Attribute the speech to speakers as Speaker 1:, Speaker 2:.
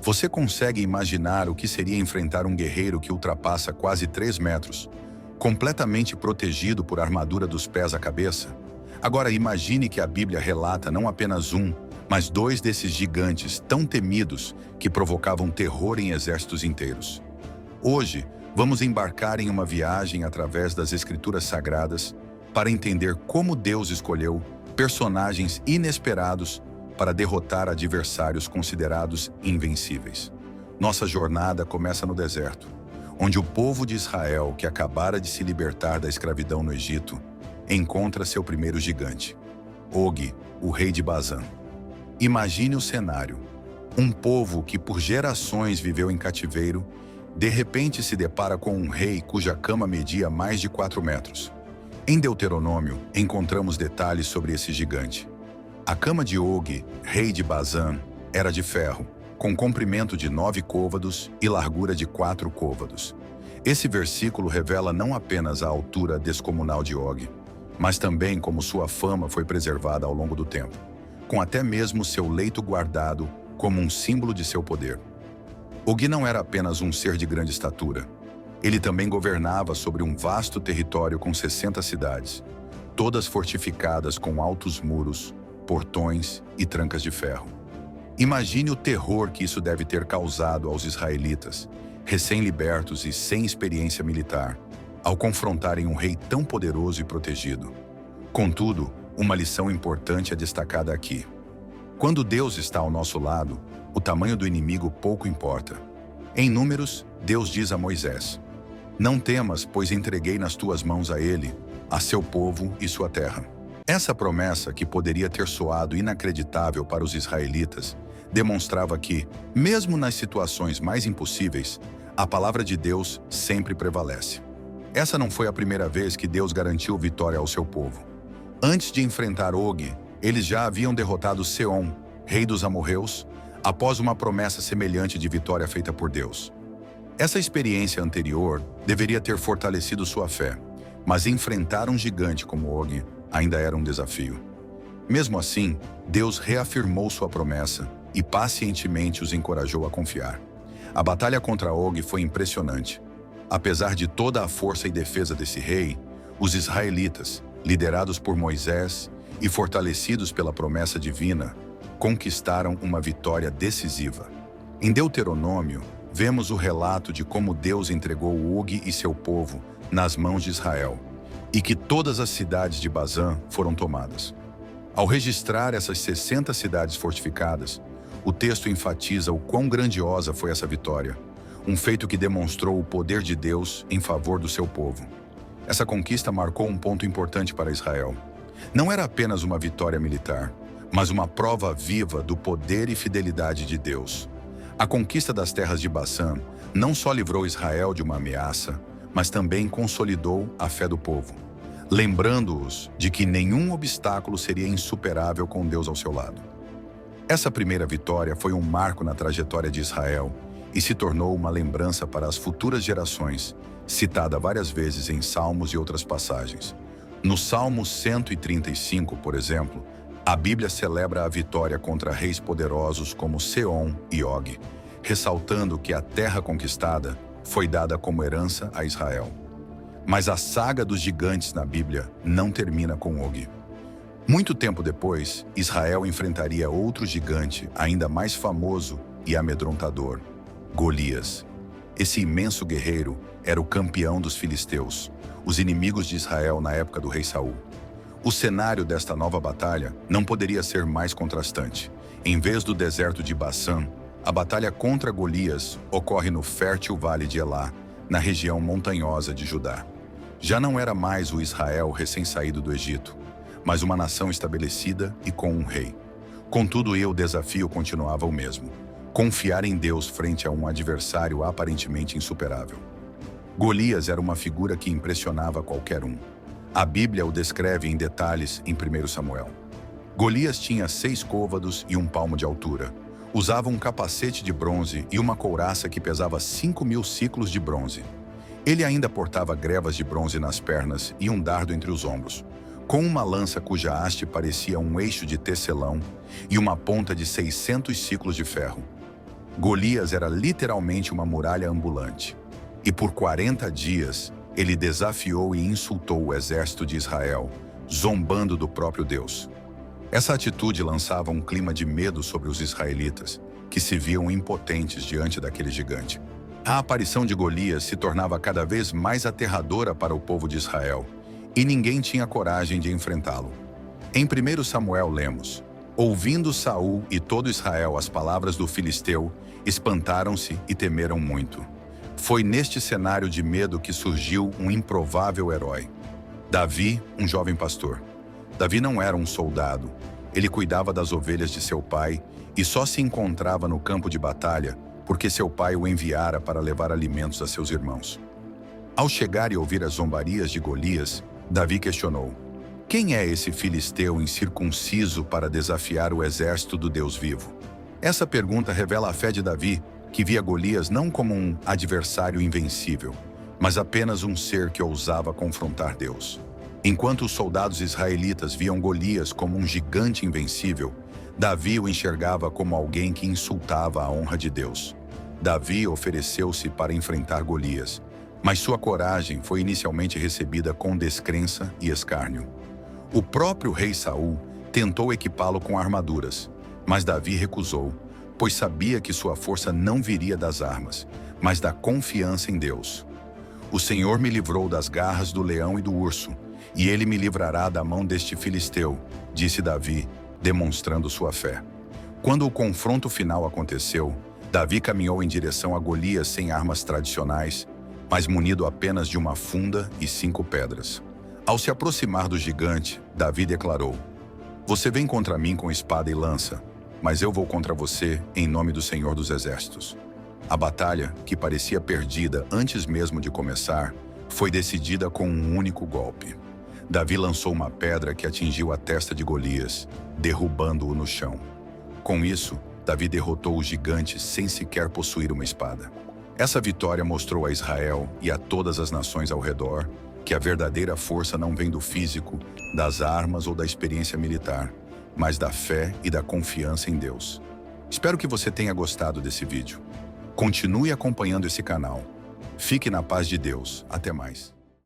Speaker 1: Você consegue imaginar o que seria enfrentar um guerreiro que ultrapassa quase 3 metros, completamente protegido por armadura dos pés à cabeça? Agora imagine que a Bíblia relata não apenas um, mas dois desses gigantes tão temidos que provocavam terror em exércitos inteiros. Hoje, vamos embarcar em uma viagem através das Escrituras Sagradas para entender como Deus escolheu personagens inesperados para derrotar adversários considerados invencíveis. Nossa jornada começa no deserto, onde o povo de Israel, que acabara de se libertar da escravidão no Egito, encontra seu primeiro gigante, Og, o rei de Bazã. Imagine o cenário. Um povo que por gerações viveu em cativeiro, de repente se depara com um rei cuja cama media mais de 4 metros. Em Deuteronômio, encontramos detalhes sobre esse gigante. A cama de Og, rei de Bazã, era de ferro, com comprimento de 9 côvados e largura de 4 côvados. Esse versículo revela não apenas a altura descomunal de Og, mas também como sua fama foi preservada ao longo do tempo, com até mesmo seu leito guardado como um símbolo de seu poder. Og não era apenas um ser de grande estatura. Ele também governava sobre um vasto território com 60 cidades, todas fortificadas com altos muros, portões e trancas de ferro. Imagine o terror que isso deve ter causado aos israelitas, recém-libertos e sem experiência militar, ao confrontarem um rei tão poderoso e protegido. Contudo, uma lição importante é destacada aqui. Quando Deus está ao nosso lado, o tamanho do inimigo pouco importa. Em Números, Deus diz a Moisés: "Não temas, pois entreguei nas tuas mãos a ele, a seu povo e sua terra." Essa promessa, que poderia ter soado inacreditável para os israelitas, demonstrava que, mesmo nas situações mais impossíveis, a palavra de Deus sempre prevalece. Essa não foi a primeira vez que Deus garantiu vitória ao seu povo. Antes de enfrentar Og, eles já haviam derrotado Seom, rei dos amorreus, após uma promessa semelhante de vitória feita por Deus. Essa experiência anterior deveria ter fortalecido sua fé, mas enfrentar um gigante como Og ainda era um desafio. Mesmo assim, Deus reafirmou sua promessa e pacientemente os encorajou a confiar. A batalha contra Og foi impressionante. Apesar de toda a força e defesa desse rei, os israelitas, liderados por Moisés e fortalecidos pela promessa divina, conquistaram uma vitória decisiva. Em Deuteronômio, vemos o relato de como Deus entregou Og e seu povo nas mãos de Israel, e que todas as cidades de Bazã foram tomadas. Ao registrar essas 60 cidades fortificadas, o texto enfatiza o quão grandiosa foi essa vitória, um feito que demonstrou o poder de Deus em favor do seu povo. Essa conquista marcou um ponto importante para Israel. Não era apenas uma vitória militar, mas uma prova viva do poder e fidelidade de Deus. A conquista das terras de Bazã não só livrou Israel de uma ameaça, mas também consolidou a fé do povo, lembrando-os de que nenhum obstáculo seria insuperável com Deus ao seu lado. Essa primeira vitória foi um marco na trajetória de Israel e se tornou uma lembrança para as futuras gerações, citada várias vezes em Salmos e outras passagens. No Salmo 135, por exemplo, a Bíblia celebra a vitória contra reis poderosos como Seom e Og, ressaltando que a terra conquistada foi dada como herança a Israel. Mas a saga dos gigantes na Bíblia não termina com Og. Muito tempo depois, Israel enfrentaria outro gigante ainda mais famoso e amedrontador, Golias. Esse imenso guerreiro era o campeão dos filisteus, os inimigos de Israel na época do rei Saul. O cenário desta nova batalha não poderia ser mais contrastante. Em vez do deserto de Baçã, a batalha contra Golias ocorre no fértil vale de Elá, na região montanhosa de Judá. Já não era mais o Israel recém-saído do Egito, mas uma nação estabelecida e com um rei. Contudo, o desafio continuava o mesmo: confiar em Deus frente a um adversário aparentemente insuperável. Golias era uma figura que impressionava qualquer um. A Bíblia o descreve em detalhes em 1 Samuel. Golias tinha 6 côvados e 1 palmo de altura. Usava um capacete de bronze e uma couraça que pesava 5.000 siclos de bronze. Ele ainda portava grevas de bronze nas pernas e um dardo entre os ombros, com uma lança cuja haste parecia um eixo de tecelão e uma ponta de 600 siclos de ferro. Golias era literalmente uma muralha ambulante. E por 40 dias, ele desafiou e insultou o exército de Israel, zombando do próprio Deus. Essa atitude lançava um clima de medo sobre os israelitas, que se viam impotentes diante daquele gigante. A aparição de Golias se tornava cada vez mais aterradora para o povo de Israel, e ninguém tinha coragem de enfrentá-lo. Em 1 Samuel lemos: ouvindo Saul e todo Israel as palavras do filisteu, espantaram-se e temeram muito. Foi neste cenário de medo que surgiu um improvável herói. Davi, um jovem pastor. Davi não era um soldado. Ele cuidava das ovelhas de seu pai e só se encontrava no campo de batalha porque seu pai o enviara para levar alimentos a seus irmãos. Ao chegar e ouvir as zombarias de Golias, Davi questionou: quem é esse filisteu incircunciso para desafiar o exército do Deus vivo? Essa pergunta revela a fé de Davi, que via Golias não como um adversário invencível, mas apenas um ser que ousava confrontar Deus. Enquanto os soldados israelitas viam Golias como um gigante invencível, Davi o enxergava como alguém que insultava a honra de Deus. Davi ofereceu-se para enfrentar Golias, mas sua coragem foi inicialmente recebida com descrença e escárnio. O próprio rei Saul tentou equipá-lo com armaduras, mas Davi recusou, pois sabia que sua força não viria das armas, mas da confiança em Deus. O Senhor me livrou das garras do leão e do urso, e ele me livrará da mão deste filisteu, disse Davi, demonstrando sua fé. Quando o confronto final aconteceu, Davi caminhou em direção a Golias sem armas tradicionais, mas munido apenas de uma funda e 5 pedras. Ao se aproximar do gigante, Davi declarou: você vem contra mim com espada e lança, mas eu vou contra você em nome do Senhor dos Exércitos. A batalha, que parecia perdida antes mesmo de começar, foi decidida com um único golpe. Davi lançou uma pedra que atingiu a testa de Golias, derrubando-o no chão. Com isso, Davi derrotou o gigante sem sequer possuir uma espada. Essa vitória mostrou a Israel e a todas as nações ao redor que a verdadeira força não vem do físico, das armas ou da experiência militar, mas da fé e da confiança em Deus. Espero que você tenha gostado desse vídeo. Continue acompanhando esse canal. Fique na paz de Deus. Até mais.